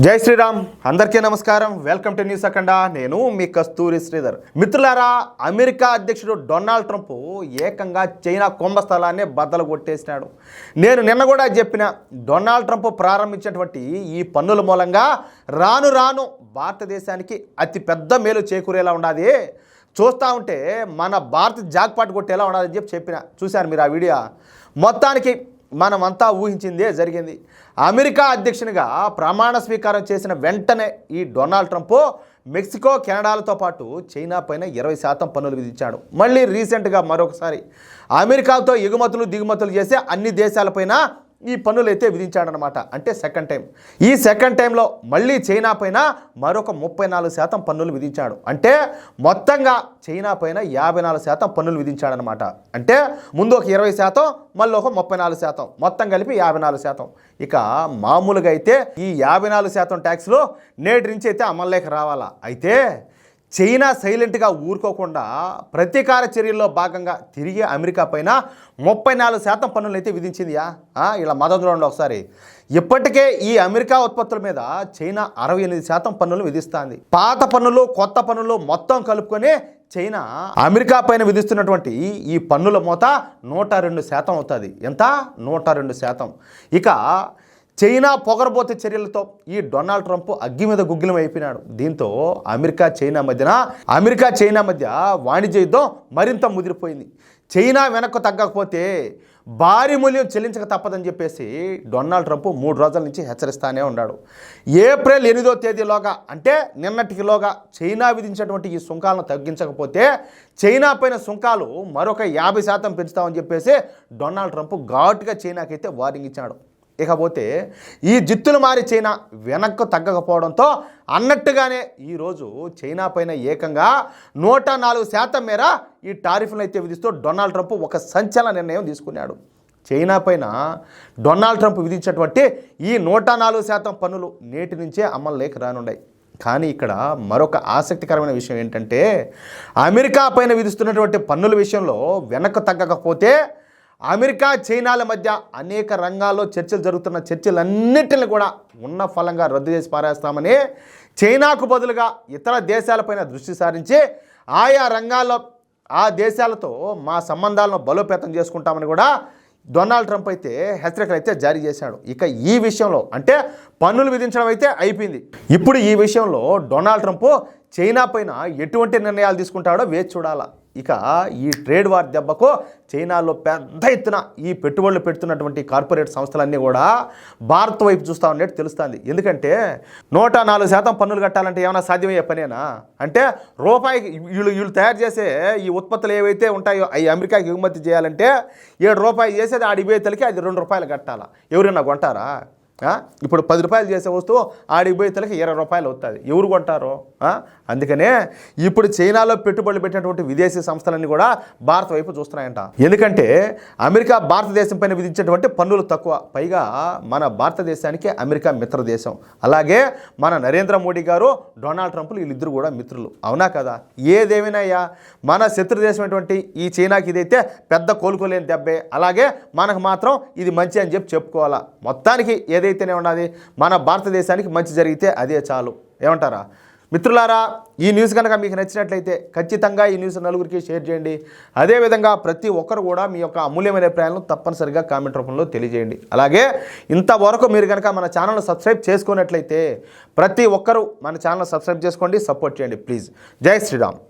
జై శ్రీరామ్ అందరికీ నమస్కారం. వెల్కమ్ టు న్యూస్ అఖండ. నేను మీ కస్తూరి శ్రీధర్. మిత్రులారా, అమెరికా అధ్యక్షుడు డొనాల్డ్ ట్రంప్ ఏకంగా చైనా కుంభస్థలాన్ని బద్దలు కొట్టేసినాడు. నేను నిన్న కూడా చెప్పిన, డొనాల్డ్ ట్రంప్ ప్రారంభించినటువంటి ఈ పన్నుల మూలంగా రాను రాను భారతదేశానికి అతి పెద్ద మేలు చేకూరేలా ఉండాలి. చూస్తూ ఉంటే మన భారత జాక్పాట్ కొట్టేలా ఉండాలని చెప్పిన. చూశారు మీరు ఆ వీడియో. మొత్తానికి మనమంతా ఊహించిందే జరిగింది. అమెరికా అధ్యక్షునిగా ప్రమాణ స్వీకారం చేసిన వెంటనే ఈ డొనాల్డ్ ట్రంప్ మెక్సికో, కెనడాలతో పాటు చైనా పైన 20% పన్నులు విధించాడు. మళ్ళీ రీసెంట్గా మరొకసారి అమెరికాతో ఎగుమతులు దిగుమతులు చేసే అన్ని దేశాలపైన ఈ పన్నులు అయితే విధించాడనమాట. అంటే సెకండ్ టైం. ఈ సెకండ్ టైంలో మళ్ళీ చైనా పైన మరొక 34% పన్నులు విధించాడు. అంటే మొత్తంగా చైనా పైన 54% పన్నులు విధించాడనమాట. అంటే ముందు ఒక 20%, మళ్ళీ ఒక 34%, మొత్తం కలిపి 54%. ఇక మామూలుగా అయితే ఈ 54% ట్యాక్స్లో నేటి నుంచి అయితే అమల్లోకి రావాలా. అయితే చైనా సైలెంట్గా ఊరుకోకుండా ప్రతీకార చర్యల్లో భాగంగా తిరిగి అమెరికా పైన 34% పన్నులు అయితే విధించిందియా. ఇలా మద్దతులో ఉండి ఒకసారి. ఇప్పటికే ఈ అమెరికా ఉత్పత్తుల మీద చైనా 68% పన్నులు విధిస్తుంది. పాత పన్నులు, కొత్త పన్నులు మొత్తం కలుపుకొని చైనా అమెరికా పైన విధిస్తున్నటువంటి ఈ పన్నుల మోత 102% అవుతుంది. ఎంత? 102%. ఇక చైనా పొగరబోతే చర్యలతో ఈ డొనాల్డ్ ట్రంప్ అగ్గి మీద గుగ్గిలం అయిపోయినాడు. దీంతో అమెరికా చైనా మధ్య వాణిజ్య యుద్ధం మరింత ముదిరిపోయింది. చైనా వెనక్కు తగ్గకపోతే భారీ మూల్యం చెల్లించక తప్పదని చెప్పేసి డొనాల్డ్ ట్రంప్ 3 రోజుల నుంచి హెచ్చరిస్తానే ఉన్నాడు. ఏప్రిల్ 8వ తేదీలోగా, అంటే నిన్నటికిలోగా చైనా విధించినటువంటి ఈ సుంకాలను తగ్గించకపోతే చైనా పైన సుంకాలు మరొక 50% పెంచుతామని చెప్పేసి డొనాల్డ్ ట్రంప్ ఘాటుగా చైనాకైతే వార్నింగ్ ఇచ్చాడు. ఇకపోతే ఈ జిత్తులు మారి చైనా వెనక్కు తగ్గకపోవడంతో అన్నట్టుగానే ఈరోజు చైనా పైన ఏకంగా 104% మేర ఈ టారిఫ్లను అయితే విధిస్తూ డొనాల్డ్ ట్రంప్ ఒక సంచలన నిర్ణయం తీసుకున్నాడు. చైనా పైన డొనాల్డ్ ట్రంప్ విధించినటువంటి ఈ 104% పన్నులు నేటి నుంచే అమల్లోకి రానున్నాయి. కానీ ఇక్కడ మరొక ఆసక్తికరమైన విషయం ఏంటంటే, అమెరికా పైన విధిస్తున్నటువంటి పన్నుల విషయంలో వెనక్కు తగ్గకపోతే అమెరికా చైనాల మధ్య అనేక రంగాల్లో చర్చలు జరుగుతున్న చర్చలన్నిటిని కూడా ఉన్న ఫలంగా రద్దు చేసి పారేస్తామని, చైనాకు బదులుగా ఇతర దేశాలపైన దృష్టి సారించి ఆయా రంగాల్లో ఆ దేశాలతో మా సంబంధాలను బలోపేతం చేసుకుంటామని కూడా డొనాల్డ్ ట్రంప్ అయితే హెచ్చరికలు అయితే జారీ చేశాడు. ఇక ఈ విషయంలో అంటే పన్నులు విధించడం అయితే అయిపోయింది. ఇప్పుడు ఈ విషయంలో డొనాల్డ్ ట్రంప్ చైనా పైన ఎటువంటి నిర్ణయాలు తీసుకుంటాడో వేచి చూడాలా. ఇక ఈ ట్రేడ్ వార్ దెబ్బకు చైనాలో పెద్ద ఎత్తున ఈ పెట్టుబడులు పెడుతున్నటువంటి కార్పొరేట్ సంస్థలన్నీ కూడా భారత్ వైపు చూస్తూ ఉన్నట్టు తెలుస్తుంది. ఎందుకంటే 104% పన్నులు కట్టాలంటే ఏమైనా సాధ్యమయ్యే పనేనా? అంటే రూపాయికి వీళ్ళు తయారు చేసే ఈ ఉత్పత్తులు ఏవైతే ఉంటాయో అవి అమెరికాకి ఎగుమతి చేయాలంటే ₹7 చేసేది ఆడి పోయేతలకి అది ₹2 కట్టాలా. ఎవరైనా కొంటారా? ఇప్పుడు ₹10 చేసే వస్తువు ఆడికి పోయేతలకి ₹20 అవుతుంది. ఎవరు కొంటారో? అందుకనే ఇప్పుడు చైనాలో పెట్టుబడులు పెట్టినటువంటి విదేశీ సంస్థలన్నీ కూడా భారత్ వైపు చూస్తున్నాయంట. ఎందుకంటే అమెరికా భారతదేశం పైన విధించేటువంటి పన్నులు తక్కువ. పైగా మన భారతదేశానికి అమెరికా మిత్ర దేశం. అలాగే మన నరేంద్ర మోడీ గారు, డొనాల్డ్ ట్రంప్లు వీళ్ళిద్దరు కూడా మిత్రులు. అవునా కదా? ఏదేమైనాయ్యా, మన శత్రు దేశమైనటువంటి ఈ చైనాకి ఇదైతే పెద్ద కోలుకోలేని దెబ్బే. అలాగే మనకు మాత్రం ఇది మంచి అని చెప్పుకోవాలా. మొత్తానికి ఏదైతేనే ఉన్నది, మన భారతదేశానికి మంచి జరిగితే అదే చాలు. ఏమంటారా మిత్రులారా? ఈ న్యూస్ కనుక మీకు నచ్చినట్లయితే ఖచ్చితంగా ఈ న్యూస్ నలుగురికి షేర్ చేయండి. అదేవిధంగా ప్రతి ఒక్కరు కూడా మీ యొక్క అమూల్యమైన అభిప్రాయాలను తప్పనిసరిగా కామెంట్ రూపంలో తెలియజేయండి. అలాగే ఇంతవరకు మీరు కనుక మన ఛానల్ను సబ్స్క్రైబ్ చేసుకున్నట్లయితే ప్రతి ఒక్కరూ మన ఛానల్ సబ్స్క్రైబ్ చేసుకోండి, సపోర్ట్ చేయండి ప్లీజ్. జై శ్రీరామ్.